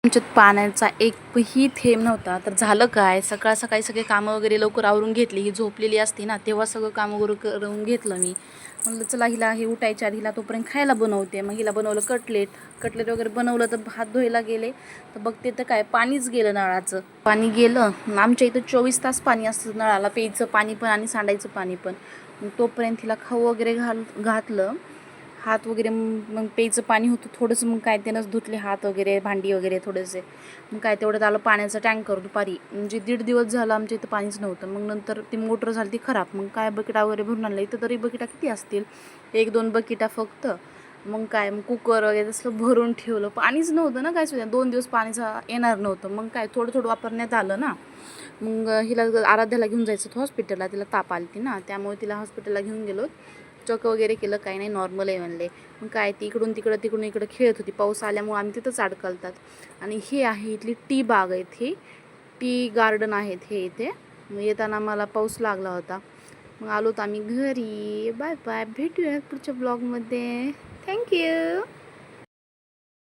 आमच्यात पाण्याचा एकही थेंब नव्हता. तर झालं काय, सकाळ सकाळी सगळे कामं वगैरे लवकर आवरून घेतली. ही झोपलेली असते ना, तेव्हा सगळं काम वगैरे करून घेतलं मी. म्हणलं चला हिला हे उठायच्या आधी हिला तोपर्यंत खायला बनवते. मग हिला बनवलं कटलेट. कटलेट वगैरे बनवलं तर हात धुवायला गेले तर बघते तर काय पाणीच गेलं नळाचं. पाणी गेलं. आमच्या इथं 24 तास पाणी असतं नळाला, प्यायचं पाणी पण आणि सांडायचं पाणी पण. मग तोपर्यंत हिला खाऊ वगैरे घातलं. हात वगैरे मग प्यायचं पाणी होतं थोडंसं, मग काय त्यानंच धुतले हात वगैरे, भांडी वगैरे थोडेसे. मग काय तेवढ्यात आलं पाण्याचा टँकर दुपारी. म्हणजे 1.5 दिवस झालं आमच्या इथं पाणीच नव्हतं. मग नंतर ती मोटर झाली ती खराब. मग काय बकेटा वगैरे भरून आणलं. इथं तरी बकेटा किती असतील, 1-2 बकेटा फक्त. मग काय मग कुकर वगैरे तसलं भरून ठेवलं. पाणीच नव्हतं ना काय सुद्धा, 2 दिवस पाणीचा येणार नव्हतं. मग काय थोडं थोडं वापरण्यात आलं ना. मग हिला आराध्याला घेऊन जायचं होतं हॉस्पिटलला, तिला ताप आली ना, त्यामुळे तिला हॉस्पिटलला घेऊन गेलो. चेक वगैरे केलं, काही नाही नॉर्मल आहे म्हणले. मग काय ती इकडून इकडं खेळत होती. पाऊस आल्यामुळे आम्ही तिथंच अडकलतात. आणि हे आहे इथली टी बाग आहेत, हे टी गार्डन आहेत हे इथे. मग येताना मला पाऊस लागला होता. मग आलोत आम्ही घरी. बाय बाय, भेटूया पुढच्या ब्लॉगमध्ये. थँक्यू.